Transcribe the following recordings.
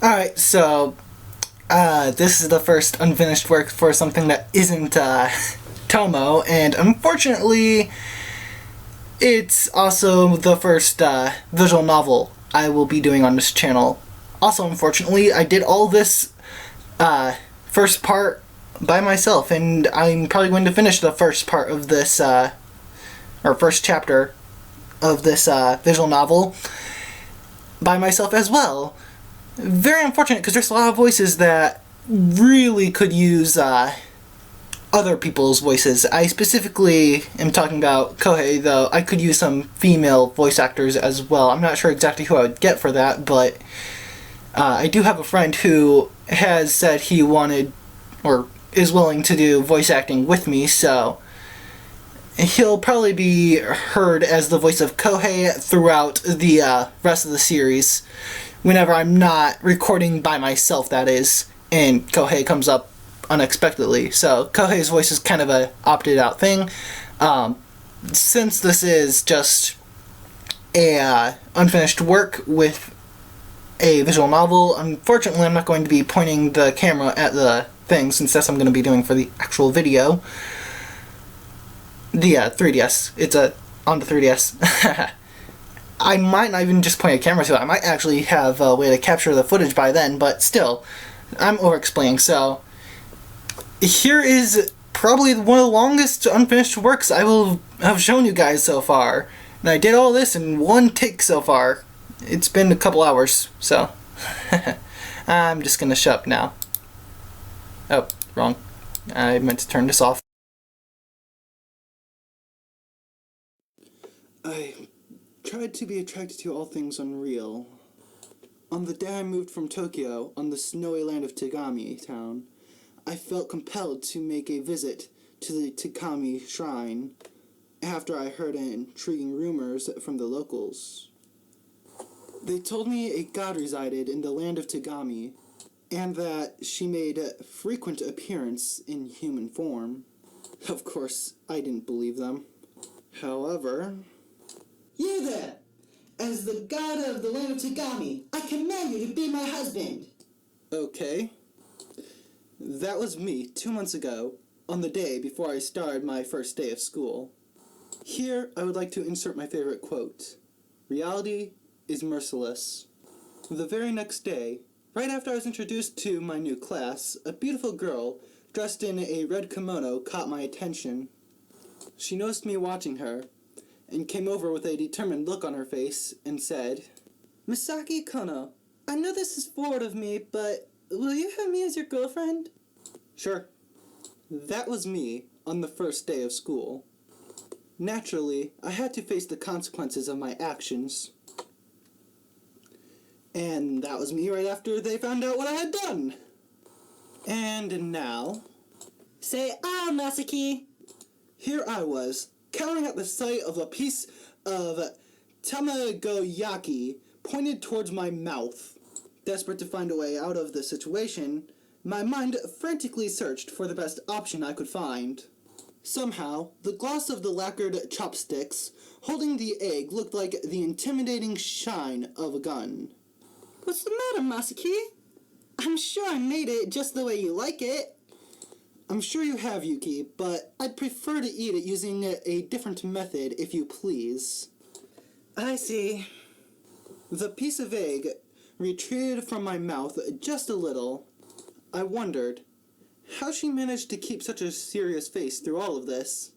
Alright, so, this is the first unfinished work for something that isn't, Tomo, and unfortunately, it's also the first, visual novel I will be doing on this channel. Also, unfortunately, I did all this, first part by myself, and I'm probably going to finish the first part of this, or first chapter of this, visual novel by myself as well. Very unfortunate, because there's a lot of voices that really could use other people's voices. I specifically am talking about Kohei, though I could use some female voice actors as well. I'm not sure exactly who I would get for that, but I do have a friend who has said he wanted, or is willing to do voice acting with me, so he'll probably be heard as the voice of Kohei throughout the rest of the series. Whenever I'm not recording by myself, that is, and Kohei comes up unexpectedly. So Kohei's voice is kind of a opted out thing. Since this is just a unfinished work with a visual novel, unfortunately I'm not going to be pointing the camera at the thing, since that's what I'm going to be doing for the actual video. The 3DS. It's on the 3DS. I might not even just point a camera to it. I might actually have a way to capture the footage by then, but still, I'm over-explaining. So, here is probably one of the longest unfinished works I will have shown you guys so far. And I did all this in one take so far. It's been a couple hours, so I'm just gonna shut up now. Oh, wrong. I meant to turn this off. I tried to be attracted to all things unreal. On the day I moved from Tokyo, on the snowy land of Tagami town, I felt compelled to make a visit to the Tagami shrine after I heard intriguing rumors from the locals. They told me a god resided in the land of Tagami, and that she made a frequent appearance in human form. Of course, I didn't believe them. However, "You there! As the god of the land of Tagami, I command you to be my husband!" Okay. That was me 2 months ago, on the day before I started my first day of school. Here, I would like to insert my favorite quote. Reality is merciless. The very next day, right after I was introduced to my new class, a beautiful girl, dressed in a red kimono, caught my attention. She noticed me watching her, and came over with a determined look on her face, and said, "Masaki Kono, I know this is forward of me, but will you have me as your girlfriend?" Sure. That was me on the first day of school. Naturally, I had to face the consequences of my actions. And that was me right after they found out what I had done. And now, say, "Ah, Masaki!" Here I was, cowering at the sight of a piece of tamagoyaki pointed towards my mouth. Desperate to find a way out of the situation, my mind frantically searched for the best option I could find. Somehow, the gloss of the lacquered chopsticks holding the egg looked like the intimidating shine of a gun. "What's the matter, Masaki? I'm sure I made it just the way you like it." "I'm sure you have, Yuki, but I'd prefer to eat it using a different method, if you please." I see. The piece of egg retreated from my mouth just a little. I wondered how she managed to keep such a serious face through all of this.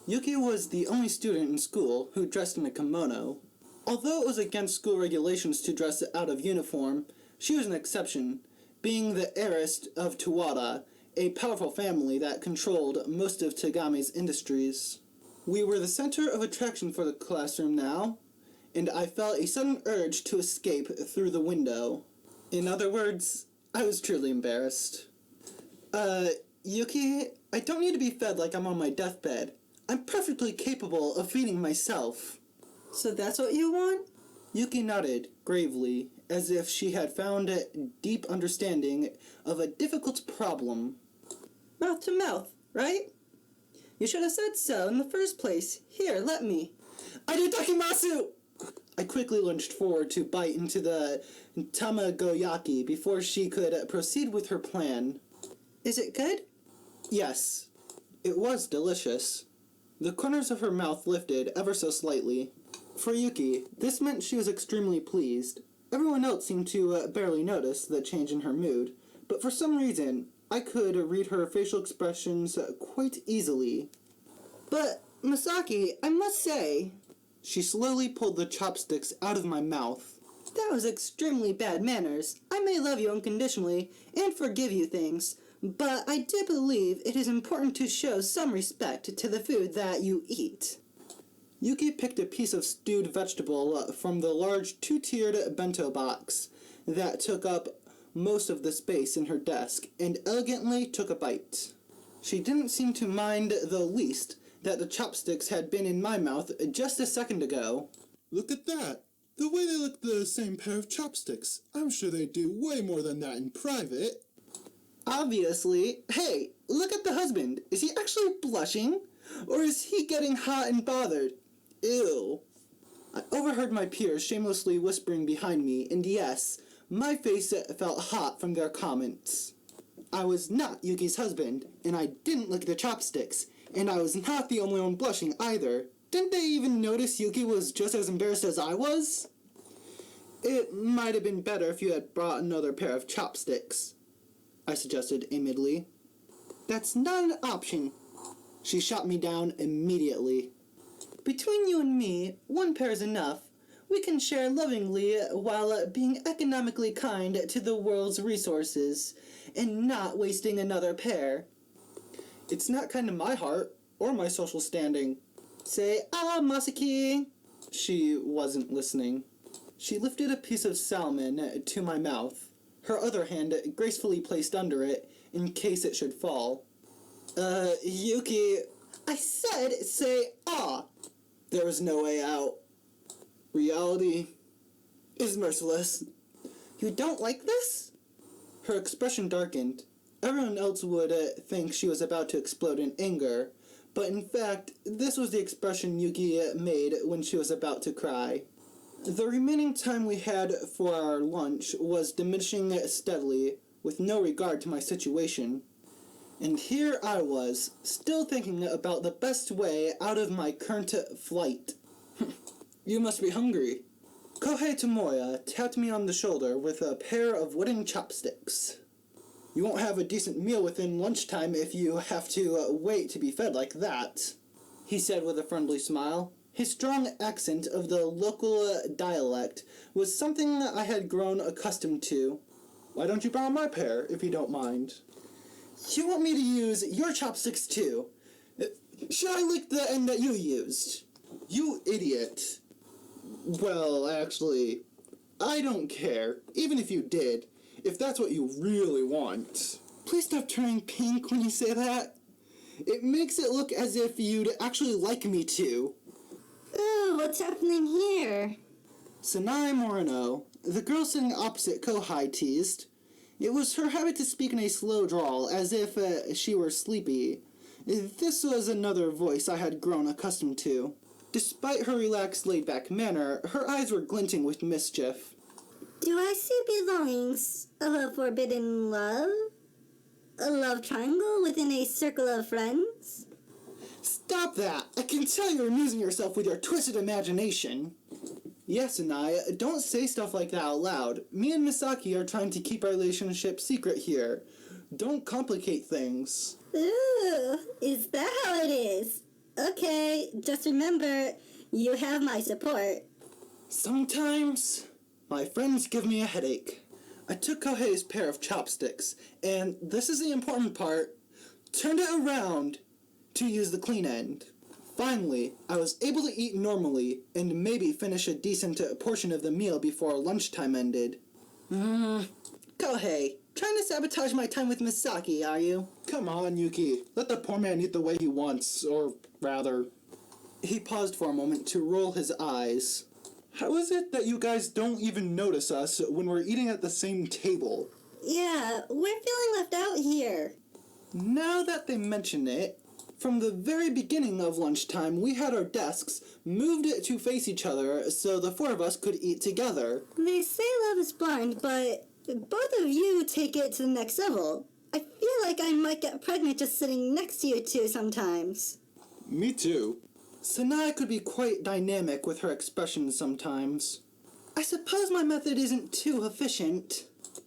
Yuki was the only student in school who dressed in a kimono. Although it was against school regulations to dress out of uniform, she was an exception, being the heiress of Towada, a powerful family that controlled most of Tagami's industries. We were the center of attraction for the classroom now, and I felt a sudden urge to escape through the window. In other words, I was truly embarrassed. Yuki, I don't need to be fed like I'm on my deathbed. I'm perfectly capable of feeding myself." "So that's what you want?" Yuki nodded, gravely, as if she had found a deep understanding of a difficult problem. "Mouth to mouth, right? You should have said so in the first place. Here, let me." "I do takimasu!" I quickly lunged forward to bite into the tamagoyaki before she could proceed with her plan. Is it good? Yes. It was delicious. The corners of her mouth lifted ever so slightly. For Yuki, this meant she was extremely pleased. Everyone else seemed to barely notice the change in her mood, but for some reason, I could read her facial expressions quite easily. But, Masaki, I must say... She slowly pulled the chopsticks out of my mouth. That was extremely bad manners. I may love you unconditionally and forgive you things, but I do believe it is important to show some respect to the food that you eat. Yuki picked a piece of stewed vegetable from the large two-tiered bento box that took up most of the space in her desk and elegantly took a bite. She didn't seem to mind the least that the chopsticks had been in my mouth just a second ago. Look at that! The way they look the same pair of chopsticks. I'm sure they do way more than that in private. Obviously. Hey, look at the husband. Is he actually blushing? Or is he getting hot and bothered? Ew. I overheard my peers shamelessly whispering behind me, and yes, my face felt hot from their comments. I was not Yuki's husband, and I didn't lick the chopsticks, and I was not the only one blushing either. Didn't they even notice Yuki was just as embarrassed as I was? It might have been better if you had brought another pair of chopsticks, I suggested amidly. That's not an option. She shot me down immediately. Between you and me, one pair is enough. We can share lovingly while being economically kind to the world's resources, and not wasting another pair. It's not kind to my heart, or my social standing. Say, masaki! She wasn't listening. She lifted a piece of salmon to my mouth, her other hand gracefully placed under it in case it should fall. Yuki... I said, say, ah! There was no way out. Reality is merciless. You don't like this? Her expression darkened. Everyone else would think she was about to explode in anger, but in fact, this was the expression Yuki made when she was about to cry. The remaining time we had for our lunch was diminishing steadily, with no regard to my situation. And here I was, still thinking about the best way out of my current flight. You must be hungry. Kohei Tomoya tapped me on the shoulder with a pair of wooden chopsticks. You won't have a decent meal within lunchtime if you have to wait to be fed like that, he said with a friendly smile. His strong accent of the local dialect was something I had grown accustomed to. Why don't you borrow my pair, if you don't mind? You want me to use your chopsticks too? Should I lick the end that you used? You idiot. Well, actually, I don't care, even if you did, if that's what you really want. Please stop turning pink when you say that. It makes it look as if you'd actually like me to. Ooh, what's happening here? Sanai Morino, the girl sitting opposite Kohai, teased. It was her habit to speak in a slow drawl, as if she were sleepy. This was another voice I had grown accustomed to. Despite her relaxed, laid-back manner, her eyes were glinting with mischief. Do I see belongings of a forbidden love? A love triangle within a circle of friends? Stop that! I can tell you're amusing yourself with your twisted imagination. Yes, Anaya, don't say stuff like that out loud. Me and Masaki are trying to keep our relationship secret here. Don't complicate things. Ooh, is that how it is? Okay, just remember, you have my support. Sometimes, my friends give me a headache. I took Kohei's pair of chopsticks, and this is the important part, turned it around to use the clean end. Finally, I was able to eat normally, and maybe finish a decent portion of the meal before lunchtime ended. Kohei, trying to sabotage my time with Misaki, are you? Come on, Yuki. Let the poor man eat the way he wants, or rather... He paused for a moment to roll his eyes. How is it that you guys don't even notice us when we're eating at the same table? Yeah, we're feeling left out here. Now that they mention it, From the very beginning of lunchtime, we had our desks moved to face each other so the four of us could eat together. They say love is blind, but both of you take it to the next level. I feel like I might get pregnant just sitting next to you two sometimes. Me too. Sanai could be quite dynamic with her expressions sometimes. I suppose my method isn't too efficient.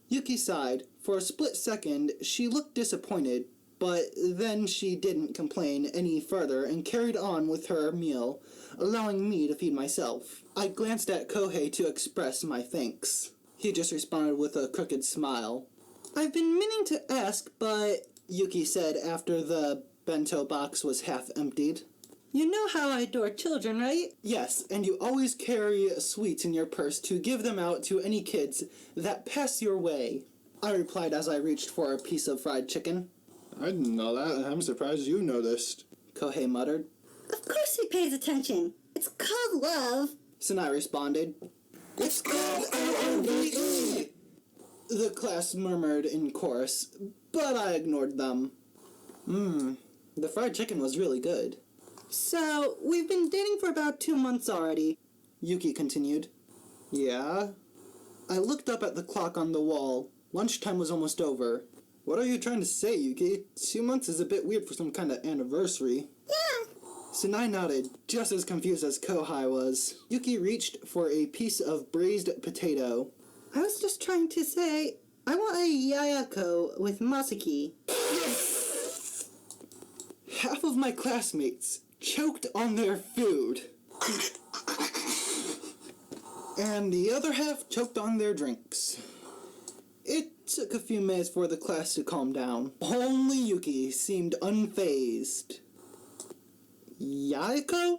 Yuki sighed. For a split second, she looked disappointed, but then she didn't complain any further and carried on with her meal, allowing me to feed myself. I glanced at Kohei to express my thanks. He just responded with a crooked smile. I've been meaning to ask, but Yuki said after the bento box was half emptied. You know how I adore children, right? Yes, and you always carry sweets in your purse to give them out to any kids that pass your way, I replied as I reached for a piece of fried chicken. I didn't know that, and I'm surprised you noticed. Kohei muttered. Of course he pays attention. It's called love. Sanai responded. It's called LOVE! The class murmured in chorus, but I ignored them. The fried chicken was really good. So, we've been dating for about 2 months already. Yuki continued. Yeah? I looked up at the clock on the wall. Lunchtime was almost over. What are you trying to say, Yuki? 2 months is a bit weird for some kind of anniversary. Yeah. Sanai nodded, just as confused as Kohei was. Yuki reached for a piece of braised potato. I was just trying to say, I want a yayako with masaki. Half of my classmates choked on their food. And the other half choked on their drinks. It took a few minutes for the class to calm down. Only Yuki seemed unfazed. Yaiko?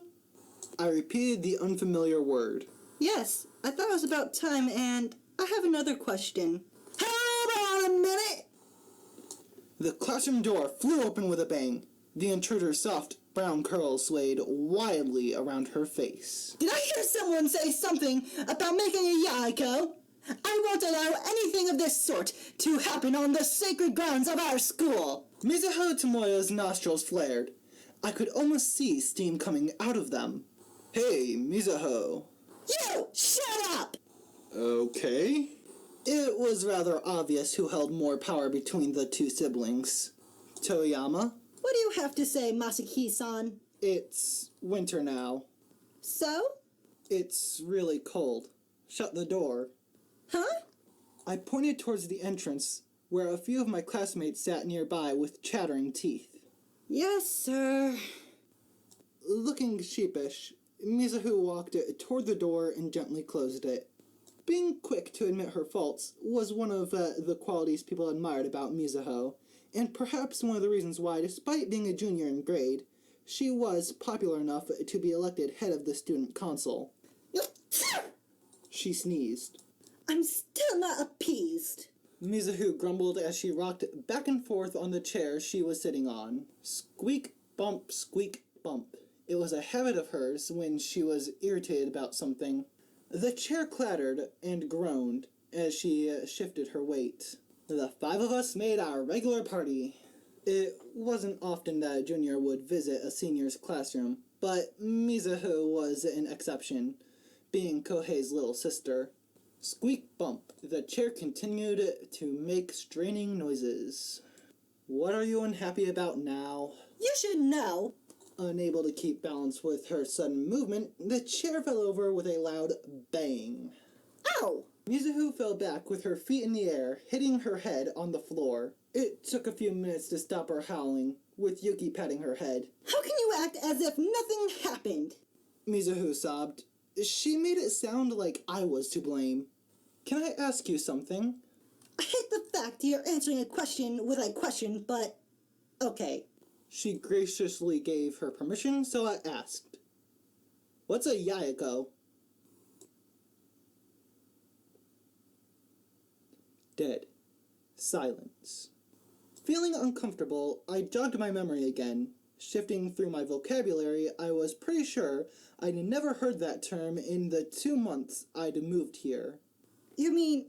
I repeated the unfamiliar word. Yes, I thought it was about time, and I have another question. Hold on a minute! The classroom door flew open with a bang. The intruder's soft brown curls swayed wildly around her face. Did I hear someone say something about making a yayako? I won't allow anything of this sort to happen on the sacred grounds of our school. Mizuho Tomoya's nostrils flared. I could almost see steam coming out of them. Hey, Mizuho. You! Shut up! Okay. It was rather obvious who held more power between the two siblings. Toyama? What do you have to say, Masaki-san? It's winter now. So? It's really cold. Shut the door. Huh? I pointed towards the entrance, where a few of my classmates sat nearby with chattering teeth. Yes, sir. Looking sheepish, Mizuho walked toward the door and gently closed it. Being quick to admit her faults was one of the qualities people admired about Mizuho, and perhaps one of the reasons why, despite being a junior in grade, she was popular enough to be elected head of the student council. She sneezed. I'm still not appeased. Mizuho grumbled as she rocked back and forth on the chair she was sitting on. Squeak, bump, squeak, bump. It was a habit of hers when she was irritated about something. The chair clattered and groaned as she shifted her weight. The 5 of us made our regular party. It wasn't often that a junior would visit a senior's classroom, but Mizuho was an exception, being Kohei's little sister. Squeak bump. The chair continued to make straining noises. What are you unhappy about now? You should know. Unable to keep balance with her sudden movement, the chair fell over with a loud bang. Ow! Mizuho fell back with her feet in the air, hitting her head on the floor. It took a few minutes to stop her howling, with Yuki patting her head. How can you act as if nothing happened? Mizuho sobbed. She made it sound like I was to blame. Can I ask you something? I hate the fact you're answering a question with a question, but okay. She graciously gave her permission, so I asked. What's a yayako? Dead. Silence. Feeling uncomfortable, I jogged my memory again. Shifting through my vocabulary, I was pretty sure I'd never heard that term in the 2 months I'd moved here. You mean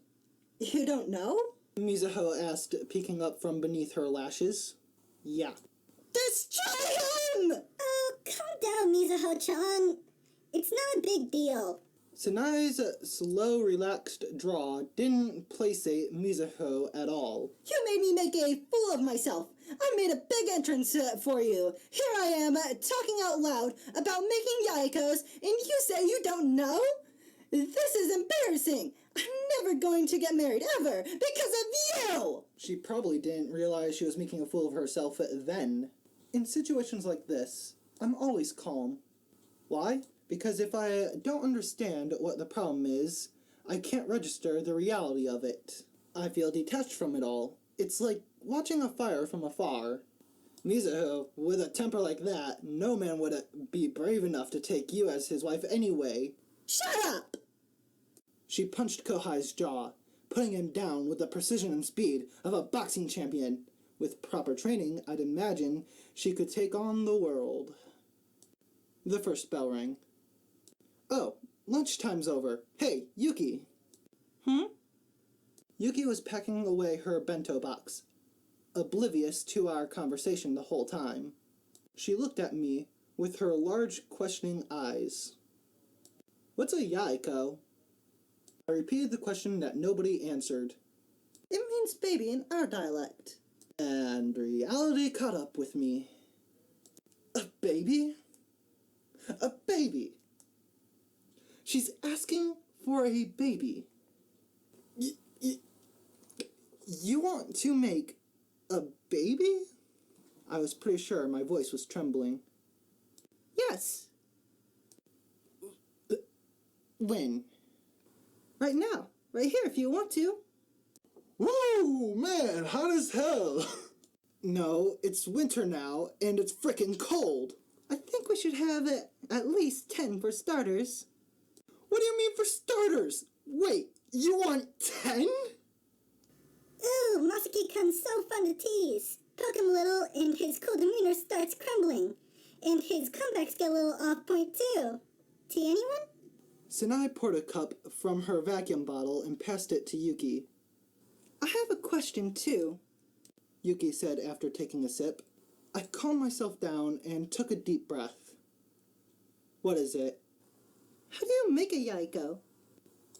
you don't know? Mizuho asked, peeking up from beneath her lashes. Yeah. Destroy Oh, calm down, Mizuho-chan. It's not a big deal. Sanai's slow, relaxed draw didn't placate Mizuho at all. You made me make a fool of myself. I made a big entrance for you. Here I am talking out loud about making yaikos, and you say you don't know? This is embarrassing. I'm never going to get married ever because of you! She probably didn't realize she was making a fool of herself then. In situations like this, I'm always calm. Why? Because if I don't understand what the problem is, I can't register the reality of it. I feel detached from it all. It's like watching a fire from afar. Mizuho, with a temper like that, no man would be brave enough to take you as his wife anyway. Shut up! She punched Kohai's jaw, putting him down with the precision and speed of a boxing champion. With proper training, I'd imagine she could take on the world. The first bell rang. Oh, lunchtime's over. Hey, Yuki. Yuki was packing away her bento box, oblivious to our conversation the whole time. She looked at me with her large, questioning eyes. What's a yaiko? I repeated the question that nobody answered. It means baby in our dialect. And reality caught up with me. A baby? A baby! She's asking for a baby. You want to make a baby? I was pretty sure my voice was trembling. Yes, When? right now. Right here if you want to. Woo, man, hot as hell. No, it's winter now, and it's frickin' cold. I think we should have at least 10 for starters. What do you mean for starters? Wait, you want 10? Ooh, Masaki-kun's so fun to tease. Poke him a little, and his cool demeanor starts crumbling. And his comebacks get a little off point, too. Tea, anyone? Sanai poured a cup from her vacuum bottle and passed it to Yuki. I have a question too. Yuki said after taking a sip. I calmed myself down and took a deep breath. What is it? How do you make a yaiko?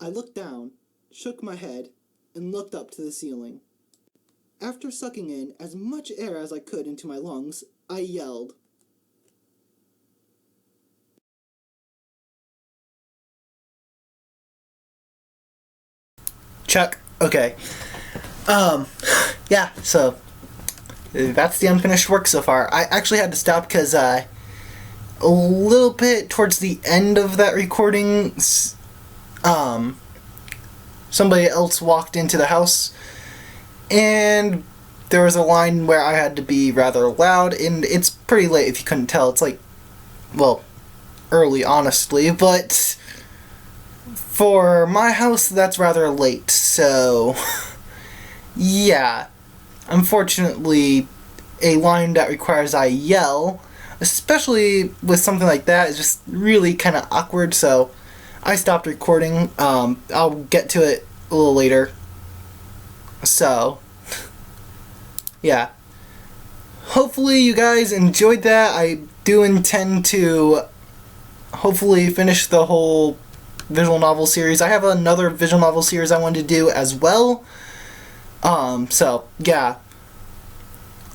I looked down, shook my head, and looked up to the ceiling. After sucking in as much air as I could into my lungs, I yelled. Chuck, okay. Yeah, so that's the unfinished work so far. I actually had to stop because a little bit towards the end of that recording, somebody else walked into the house, and there was a line where I had to be rather loud, and it's pretty late if you couldn't tell. It's like, well, early, honestly, but for my house, that's rather late, so yeah. Unfortunately, a line that requires I yell, especially with something like that, is just really kind of awkward, so I stopped recording. I'll get to it a little later. So, yeah. Hopefully you guys enjoyed that. I do intend to hopefully finish the whole visual novel series. I have another visual novel series I wanted to do as well. So, yeah.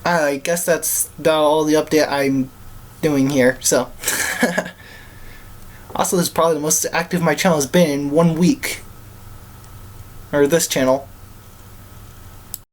I guess that's all the update I'm doing here, so. Also, this is probably the most active my channel has been in 1 week. Or this channel.